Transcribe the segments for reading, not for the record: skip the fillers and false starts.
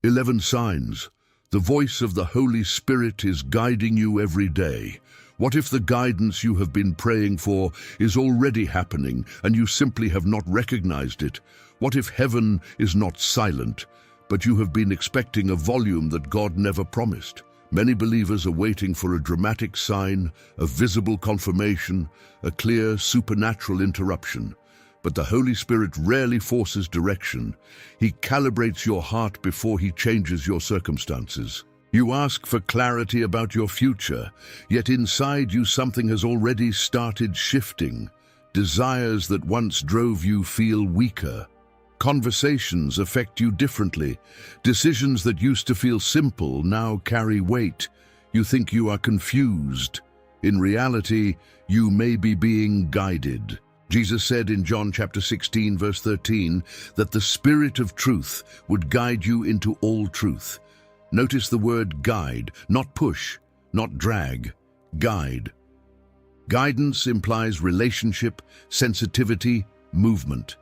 11 signs. The voice of the Holy Spirit is guiding you every day. What if the guidance you have been praying for is already happening and you simply have not recognized it? What if heaven is not silent, but you have been expecting a volume that God never promised? Many believers are waiting for a dramatic sign, a visible confirmation, a clear supernatural interruption. But the Holy Spirit rarely forces direction. He calibrates your heart before he changes your circumstances. You ask for clarity about your future, yet inside you something has already started shifting. Desires that once drove you feel weaker. Conversations affect you differently. Decisions that used to feel simple now carry weight. You think you are confused. In reality, you may be being guided. Jesus said in John chapter 16, verse 13, that the Spirit of truth would guide you into all truth. Notice the word guide, not push, not drag, guide. Guidance implies relationship, sensitivity, movement.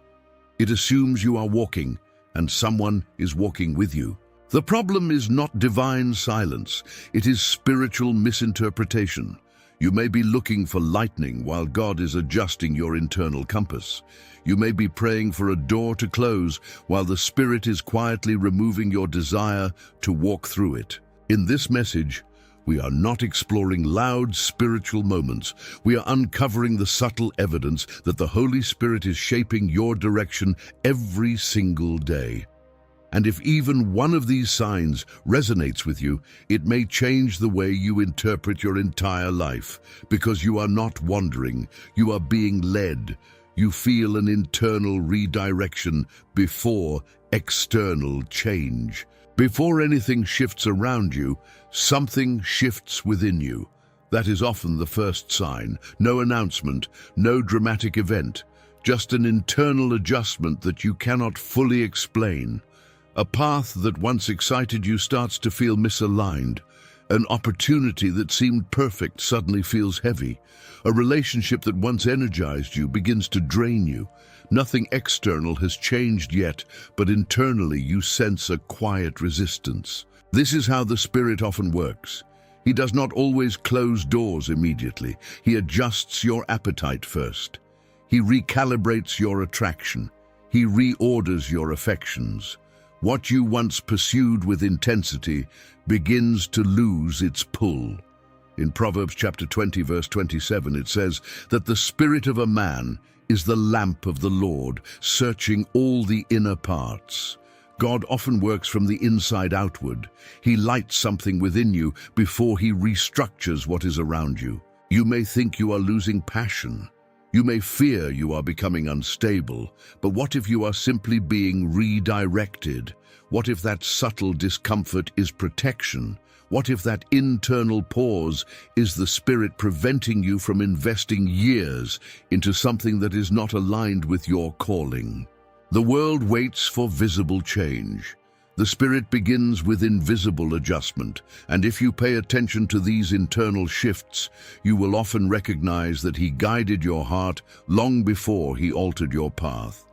It assumes you are walking, and someone is walking with you. The problem is not divine silence, it is spiritual misinterpretation. You may be looking for lightning while God is adjusting your internal compass. You may be praying for a door to close while the Spirit is quietly removing your desire to walk through it. In this message, we are not exploring loud spiritual moments. We are uncovering the subtle evidence that the Holy Spirit is shaping your direction every single day. And if even one of these signs resonates with you, it may change the way you interpret your entire life, because you are not wandering, you are being led. You feel an internal redirection before external change. Before anything shifts around you, something shifts within you. That is often the first sign. No announcement, no dramatic event, just an internal adjustment that you cannot fully explain. A path that once excited you starts to feel misaligned. An opportunity that seemed perfect suddenly feels heavy. A relationship that once energized you begins to drain you. Nothing external has changed yet, but internally you sense a quiet resistance. This is how the Spirit often works. He does not always close doors immediately. He adjusts your appetite first. He recalibrates your attraction. He reorders your affections. What you once pursued with intensity begins to lose its pull. In Proverbs chapter 20, verse 27, it says that the spirit of a man is the lamp of the Lord, searching all the inner parts. God often works from the inside outward. He lights something within you before he restructures what is around you. You may think you are losing passion. You may fear you are becoming unstable, but what if you are simply being redirected? What if that subtle discomfort is protection? What if that internal pause is the Spirit preventing you from investing years into something that is not aligned with your calling? The world waits for visible change. The Spirit begins with invisible adjustment, and if you pay attention to these internal shifts, you will often recognize that He guided your heart long before He altered your path.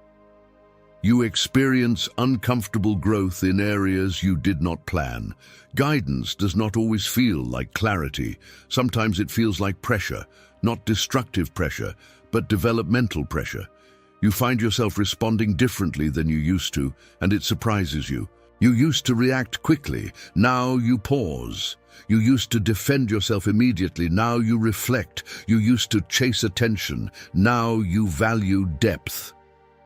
You experience uncomfortable growth in areas you did not plan. Guidance does not always feel like clarity. Sometimes it feels like pressure, not destructive pressure, but developmental pressure. You find yourself responding differently than you used to, and it surprises you. You used to react quickly, now you pause. You used to defend yourself immediately, now you reflect. You used to chase attention, now you value depth.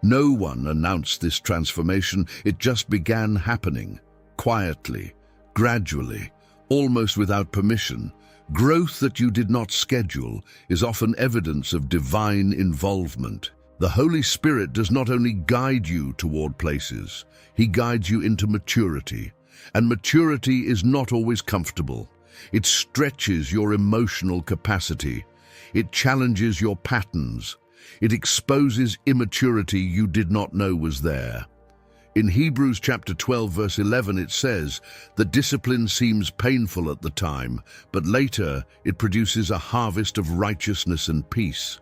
No one announced this transformation, it just began happening. Quietly, gradually, almost without permission. Growth that you did not schedule is often evidence of divine involvement. The Holy Spirit does not only guide you toward places, He guides you into maturity. And maturity is not always comfortable. It stretches your emotional capacity. It challenges your patterns. It exposes immaturity you did not know was there. In Hebrews chapter 12, verse 11, it says, "The discipline seems painful at the time, but later it produces a harvest of righteousness and peace."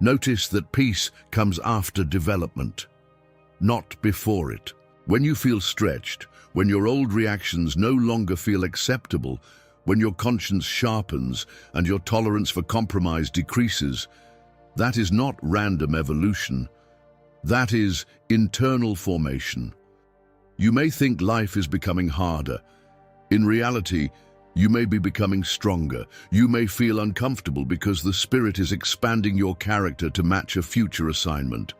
Notice that peace comes after development, not before it. When you feel stretched, when your old reactions no longer feel acceptable, when your conscience sharpens and your tolerance for compromise decreases. That is not random evolution. That is internal formation. You may think life is becoming harder. In reality, you may be becoming stronger. You may feel uncomfortable because the Spirit is expanding your character to match a future assignment.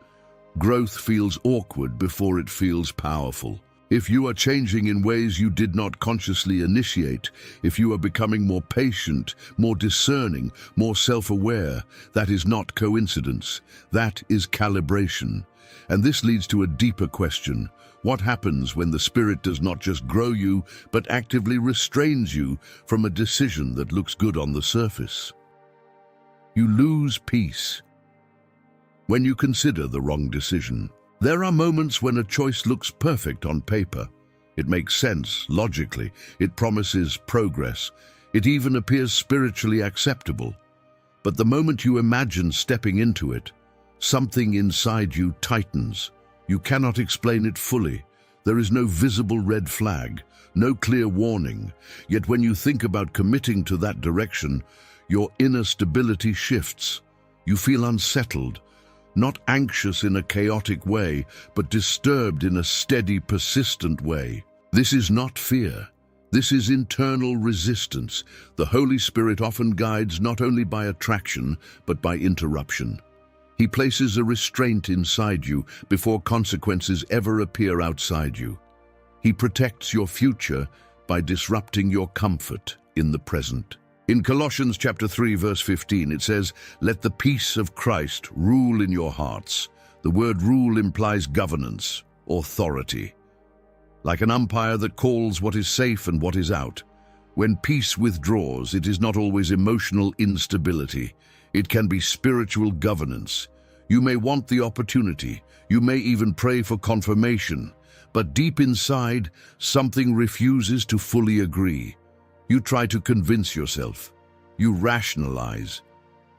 Growth feels awkward before it feels powerful. If you are changing in ways you did not consciously initiate, if you are becoming more patient, more discerning, more self-aware, that is not coincidence. That is calibration. And this leads to a deeper question. What happens when the Spirit does not just grow you, but actively restrains you from a decision that looks good on the surface? You lose peace when you consider the wrong decision. There are moments when a choice looks perfect on paper. It makes sense, logically. It promises progress. It even appears spiritually acceptable. But the moment you imagine stepping into it, something inside you tightens. You cannot explain it fully. There is no visible red flag, no clear warning. Yet when you think about committing to that direction, your inner stability shifts. You feel unsettled, not anxious in a chaotic way, but disturbed in a steady, persistent way. This is not fear. This is internal resistance. The Holy Spirit often guides not only by attraction, but by interruption. He places a restraint inside you before consequences ever appear outside you. He protects your future by disrupting your comfort in the present. In Colossians chapter 3, verse 15, it says, "Let the peace of Christ rule in your hearts." The word rule implies governance, authority. Like an umpire that calls what is safe and what is out. When peace withdraws, it is not always emotional instability. It can be spiritual governance. You may want the opportunity. You may even pray for confirmation. But deep inside, something refuses to fully agree. You try to convince yourself. You rationalize.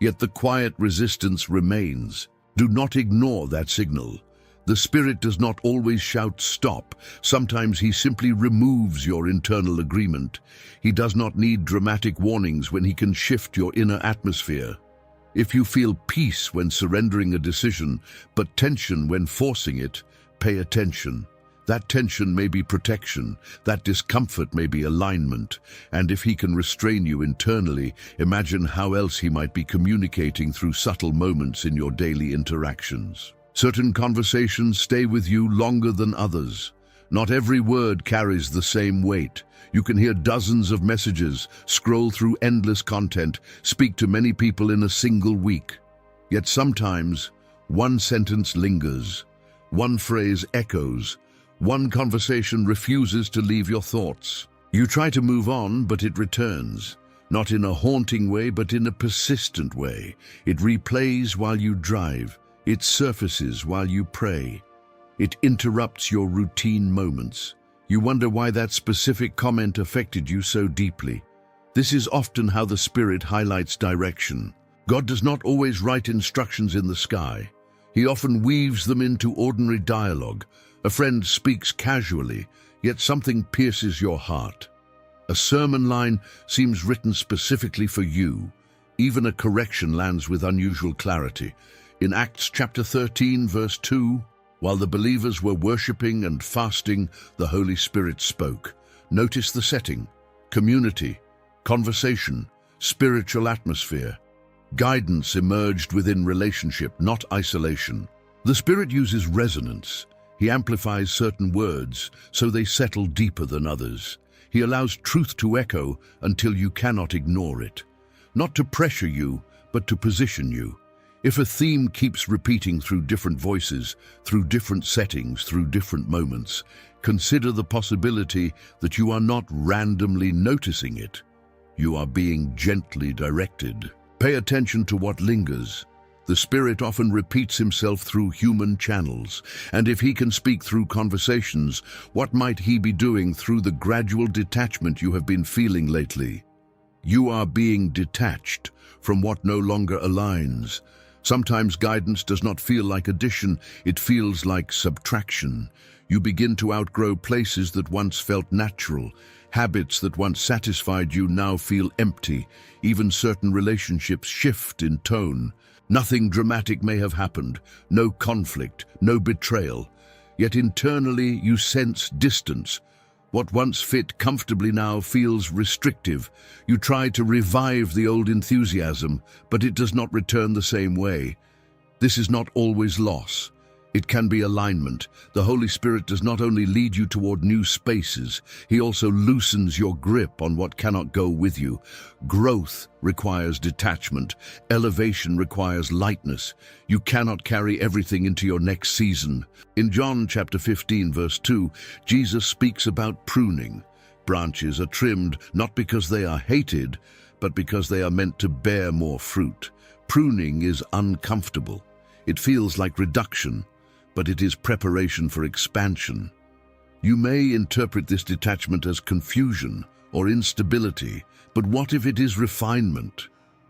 Yet the quiet resistance remains. Do not ignore that signal. The Spirit does not always shout stop. Sometimes He simply removes your internal agreement. He does not need dramatic warnings when He can shift your inner atmosphere. If you feel peace when surrendering a decision, but tension when forcing it, pay attention. That tension may be protection, that discomfort may be alignment, and if He can restrain you internally, imagine how else He might be communicating through subtle moments in your daily interactions. Certain conversations stay with you longer than others. Not every word carries the same weight. You can hear dozens of messages, scroll through endless content, speak to many people in a single week. Yet sometimes, one sentence lingers, one phrase echoes, one conversation refuses to leave your thoughts. You try to move on, but it returns. Not in a haunting way, but in a persistent way. It replays while you drive. It surfaces while you pray. It interrupts your routine moments. You wonder why that specific comment affected you so deeply. This is often how the Spirit highlights direction. God does not always write instructions in the sky. He often weaves them into ordinary dialogue. A friend speaks casually, yet something pierces your heart. A sermon line seems written specifically for you. Even a correction lands with unusual clarity. In Acts chapter 13, verse 2, while the believers were worshiping and fasting, the Holy Spirit spoke. Notice the setting: community, conversation, spiritual atmosphere. Guidance emerged within relationship, not isolation. The Spirit uses resonance. He amplifies certain words so they settle deeper than others. He allows truth to echo until you cannot ignore it. Not to pressure you, but to position you. If a theme keeps repeating through different voices, through different settings, through different moments, consider the possibility that you are not randomly noticing it. You are being gently directed. Pay attention to what lingers. The Spirit often repeats Himself through human channels, and if He can speak through conversations, what might He be doing through the gradual detachment you have been feeling lately? You are being detached from what no longer aligns. Sometimes guidance does not feel like addition, it feels like subtraction. You begin to outgrow places that once felt natural. Habits that once satisfied you now feel empty. Even certain relationships shift in tone. Nothing dramatic may have happened, no conflict, no betrayal. Yet internally you sense distance. What once fit comfortably now feels restrictive. You try to revive the old enthusiasm, but it does not return the same way. This is not always loss. It can be alignment. The Holy Spirit does not only lead you toward new spaces, He also loosens your grip on what cannot go with you. Growth requires detachment. Elevation requires lightness. You cannot carry everything into your next season. In John chapter 15, verse 2, Jesus speaks about pruning. Branches are trimmed not because they are hated, but because they are meant to bear more fruit. Pruning is uncomfortable. It feels like reduction, but it is preparation for expansion. You may interpret this detachment as confusion or instability, but what if it is refinement?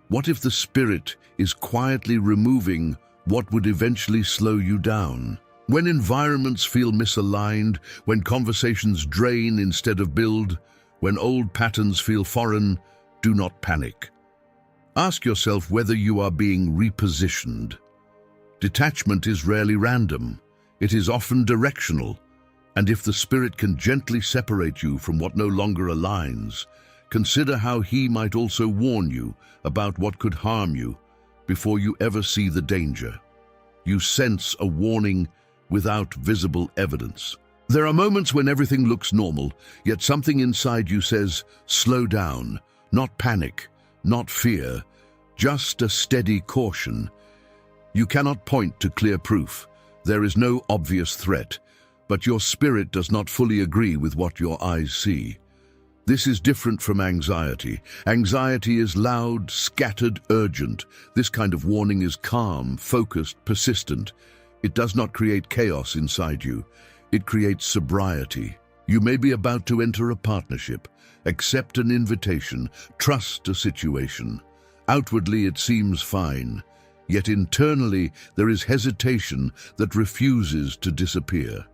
What if the Spirit is quietly removing what would eventually slow you down? When environments feel misaligned, when conversations drain instead of build, when old patterns feel foreign, do not panic. Ask yourself whether you are being repositioned. Detachment is rarely random. It is often directional. And if the Spirit can gently separate you from what no longer aligns, consider how He might also warn you about what could harm you before you ever see the danger. You sense a warning without visible evidence. There are moments when everything looks normal, yet something inside you says, slow down, not panic, not fear, just a steady caution. You cannot point to clear proof. There is no obvious threat, but your spirit does not fully agree with what your eyes see. This is different from anxiety. Anxiety is loud, scattered, urgent. This kind of warning is calm, focused, persistent. It does not create chaos inside you. It creates sobriety. You may be about to enter a partnership, accept an invitation, trust a situation. Outwardly it seems fine. Yet internally there is hesitation that refuses to disappear.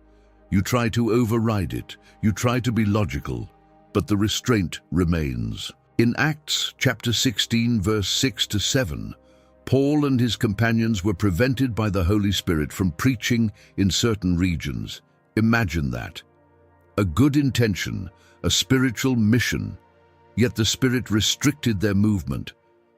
You try to override it, you try to be logical, but the restraint remains. In Acts chapter 16, verse 6 to 7, Paul and his companions were prevented by the Holy Spirit from preaching in certain regions. Imagine that. A good intention, a spiritual mission, yet the Spirit restricted their movement,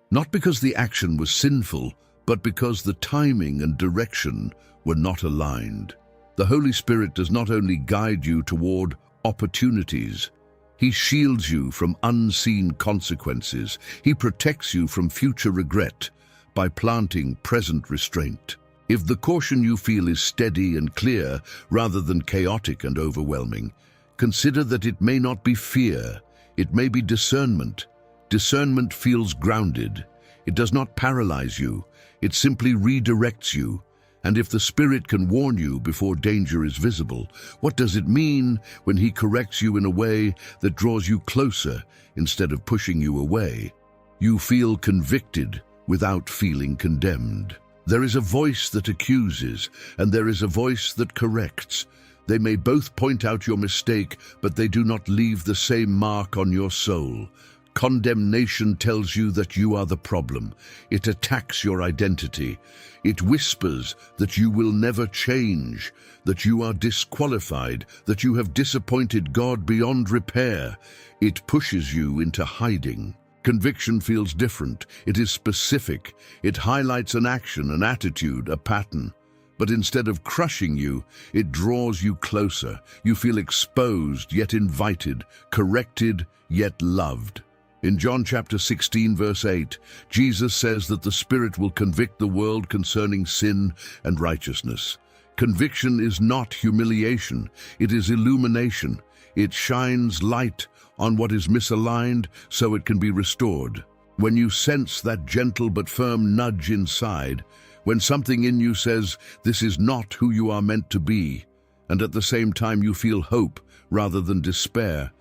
not because the action was sinful, but because the timing and direction were not aligned. The Holy Spirit does not only guide you toward opportunities, He shields you from unseen consequences. He protects you from future regret by planting present restraint. If the caution you feel is steady and clear rather than chaotic and overwhelming, consider that it may not be fear, it may be discernment. Discernment feels grounded. It does not paralyze you. It simply redirects you. And if the Spirit can warn you before danger is visible, what does it mean when He corrects you in a way that draws you closer instead of pushing you away? You feel convicted without feeling condemned. There is a voice that accuses, and there is a voice that corrects. They may both point out your mistake, but they do not leave the same mark on your soul. Condemnation tells you that you are the problem. It attacks your identity. It whispers that you will never change, that you are disqualified, that you have disappointed God beyond repair. It pushes you into hiding. Conviction feels different. It is specific. It highlights an action, an attitude, a pattern. But instead of crushing you, it draws you closer. You feel exposed, yet invited, corrected, yet loved. In John chapter 16, verse 8, Jesus says that the Spirit will convict the world concerning sin and righteousness. Conviction is not humiliation, it is illumination. It shines light on what is misaligned so it can be restored. When you sense that gentle but firm nudge inside, when something in you says, this is not who you are meant to be, and at the same time you feel hope rather than despair,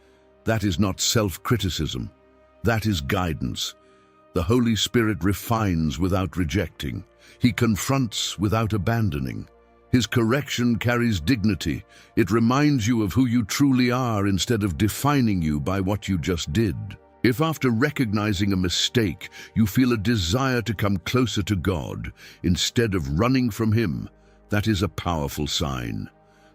that is not self-criticism. That is guidance. The Holy Spirit refines without rejecting. He confronts without abandoning. His correction carries dignity. It reminds you of who you truly are instead of defining you by what you just did. If after recognizing a mistake, you feel a desire to come closer to God instead of running from Him, that is a powerful sign.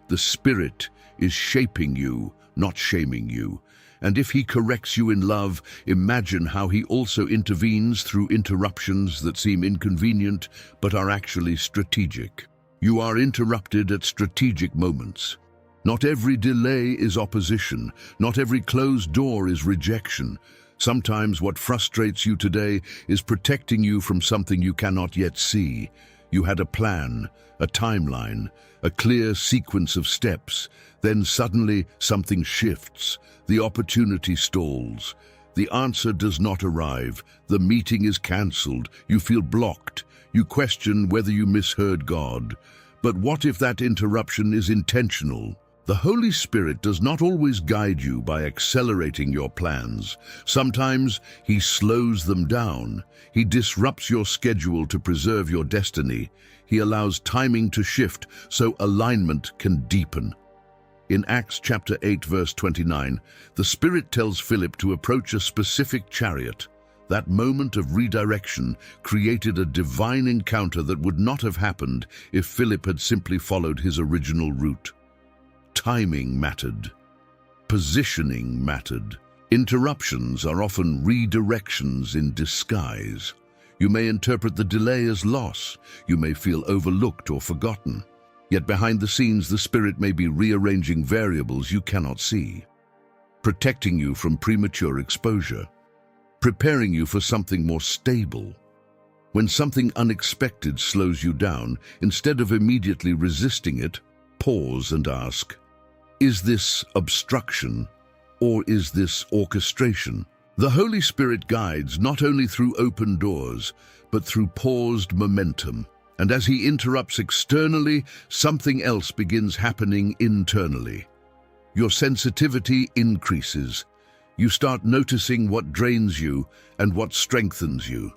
The Spirit is shaping you, not shaming you. And if He corrects you in love, imagine how He also intervenes through interruptions that seem inconvenient but are actually strategic. You are interrupted at strategic moments. Not every delay is opposition. Not every closed door is rejection. Sometimes what frustrates you today is protecting you from something you cannot yet see. You had a plan, a timeline, a clear sequence of steps. Then suddenly something shifts. The opportunity stalls. The answer does not arrive. The meeting is cancelled. You feel blocked. You question whether you misheard God. But what if that interruption is intentional? The Holy Spirit does not always guide you by accelerating your plans. Sometimes He slows them down. He disrupts your schedule to preserve your destiny. He allows timing to shift so alignment can deepen. In Acts chapter 8, verse 29, the Spirit tells Philip to approach a specific chariot. That moment of redirection created a divine encounter that would not have happened if Philip had simply followed his original route. Timing mattered. Positioning mattered. Interruptions are often redirections in disguise. You may interpret the delay as loss. You may feel overlooked or forgotten. Yet behind the scenes, the Spirit may be rearranging variables you cannot see, protecting you from premature exposure, preparing you for something more stable. When something unexpected slows you down, instead of immediately resisting it, pause and ask, is this obstruction or is this orchestration? The Holy Spirit guides not only through open doors, but through paused momentum. And as He interrupts externally, something else begins happening internally. Your sensitivity increases. You start noticing what drains you and what strengthens you.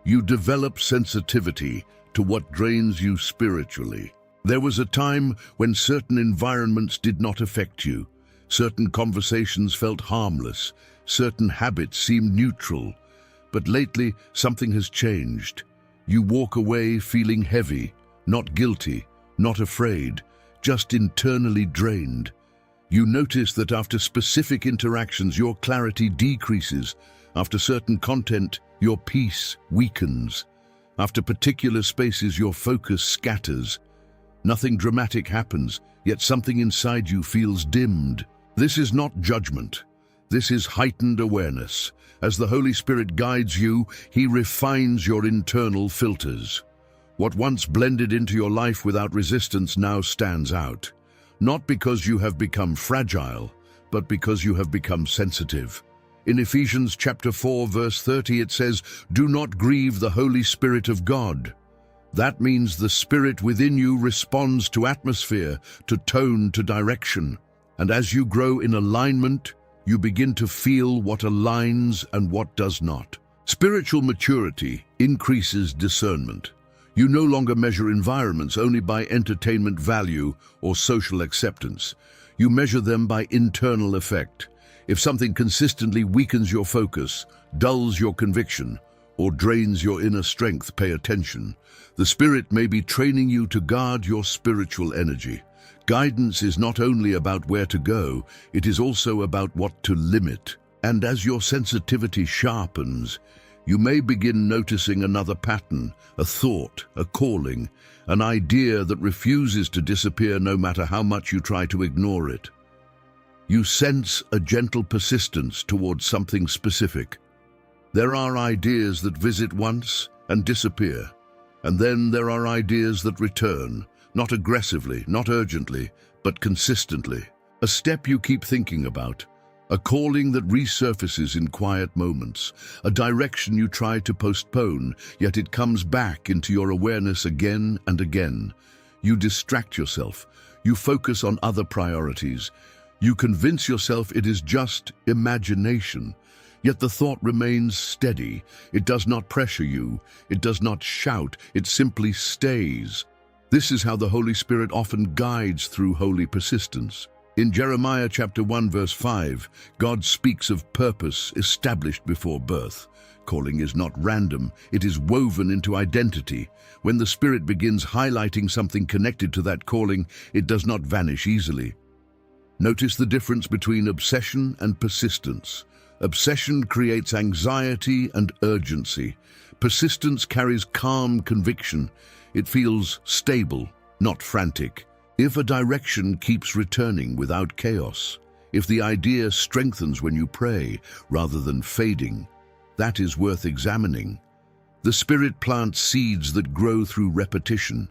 You develop sensitivity to what drains you spiritually. There was a time when certain environments did not affect you. Certain conversations felt harmless. Certain habits seemed neutral. But lately, something has changed. You walk away feeling heavy, not guilty, not afraid, just internally drained. You notice that after specific interactions, your clarity decreases. After certain content, your peace weakens. After particular spaces, your focus scatters. Nothing dramatic happens, yet something inside you feels dimmed. This is not judgment. This is heightened awareness. As the Holy Spirit guides you, He refines your internal filters. What once blended into your life without resistance now stands out. Not because you have become fragile, but because you have become sensitive. In Ephesians chapter 4, verse 30, it says, "Do not grieve the Holy Spirit of God." That means the Spirit within you responds to atmosphere, to tone, to direction. And as you grow in alignment, you begin to feel what aligns and what does not. Spiritual maturity increases discernment. You no longer measure environments only by entertainment value or social acceptance. You measure them by internal effect. If something consistently weakens your focus, dulls your conviction, or drains your inner strength, pay attention. The Spirit may be training you to guard your spiritual energy. Guidance is not only about where to go, it is also about what to limit. And as your sensitivity sharpens, you may begin noticing another pattern, a thought, a calling, an idea that refuses to disappear no matter how much you try to ignore it. You sense a gentle persistence towards something specific. There are ideas that visit once and disappear, and then there are ideas that return, not aggressively, not urgently, but consistently. A step you keep thinking about, a calling that resurfaces in quiet moments, a direction you try to postpone, yet it comes back into your awareness again and again. You distract yourself, you focus on other priorities, you convince yourself it is just imagination. Yet the thought remains steady. It does not pressure you. It does not shout. It simply stays. This is how the Holy Spirit often guides through holy persistence. In Jeremiah chapter 1 verse 5, God speaks of purpose established before birth. Calling is not random, it is woven into identity. When the Spirit begins highlighting something connected to that calling, it does not vanish easily. Notice the difference between obsession and persistence. Obsession creates anxiety and urgency. Persistence carries calm conviction. It feels stable, not frantic. If a direction keeps returning without chaos, if the idea strengthens when you pray rather than fading, that is worth examining. The Spirit plants seeds that grow through repetition.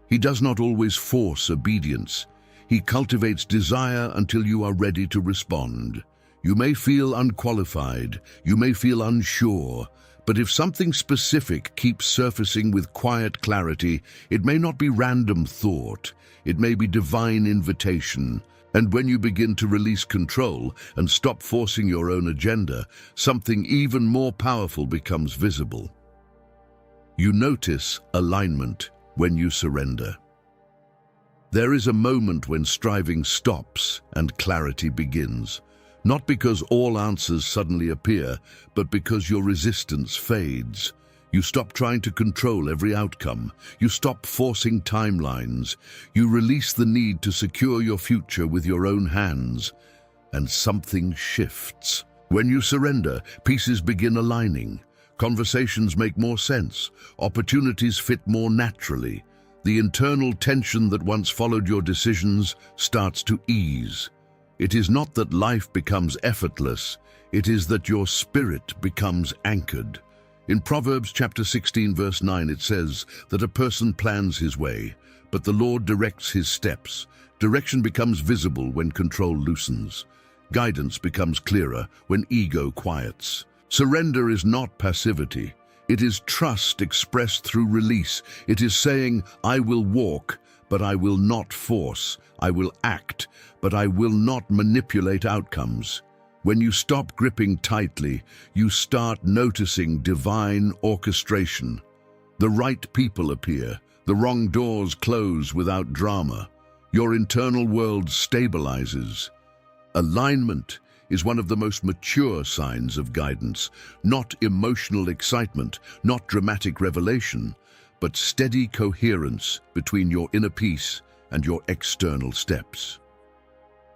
He does not always force obedience. He cultivates desire until you are ready to respond. You may feel unqualified, you may feel unsure, but if something specific keeps surfacing with quiet clarity, it may not be random thought, it may be divine invitation. And when you begin to release control and stop forcing your own agenda, something even more powerful becomes visible. You notice alignment when you surrender. There is a moment when striving stops and clarity begins. Not because all answers suddenly appear, but because your resistance fades. You stop trying to control every outcome. You stop forcing timelines. You release the need to secure your future with your own hands. And something shifts. When you surrender, pieces begin aligning. Conversations make more sense. Opportunities fit more naturally. The internal tension that once followed your decisions starts to ease. It is not that life becomes effortless, it is that your spirit becomes anchored. In Proverbs chapter 16 verse 9 it says that a person plans his way, but the Lord directs his steps. Direction becomes visible when control loosens. Guidance becomes clearer when ego quiets. Surrender is not passivity. It is trust expressed through release. It is saying, I will walk, but I will not force. I will act, but I will not manipulate outcomes. When you stop gripping tightly, you start noticing divine orchestration. The right people appear. The wrong doors close without drama. Your internal world stabilizes. Alignment is one of the most mature signs of guidance, not emotional excitement, not dramatic revelation, but steady coherence between your inner peace and your external steps.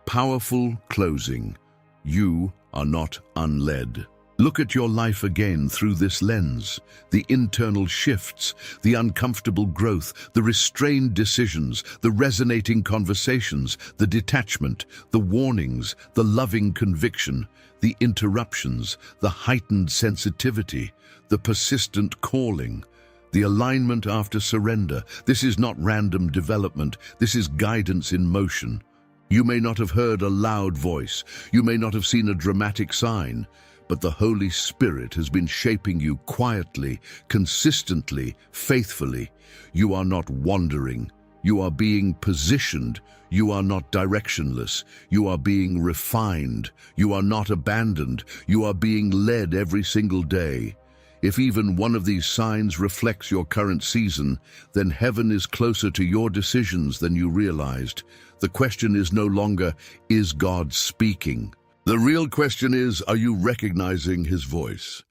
Powerful closing. You are not unled. Look at your life again through this lens. The internal shifts, the uncomfortable growth, the restrained decisions, the resonating conversations, the detachment, the warnings, the loving conviction, the interruptions, the heightened sensitivity, the persistent calling, the alignment after surrender. This is not random development. This is guidance in motion. You may not have heard a loud voice. You may not have seen a dramatic sign. But the Holy Spirit has been shaping you quietly, consistently, faithfully. You are not wandering. You are being positioned. You are not directionless. You are being refined. You are not abandoned. You are being led every single day. If even one of these signs reflects your current season, then heaven is closer to your decisions than you realized. The question is no longer, is God speaking? The real question is, are you recognizing His voice?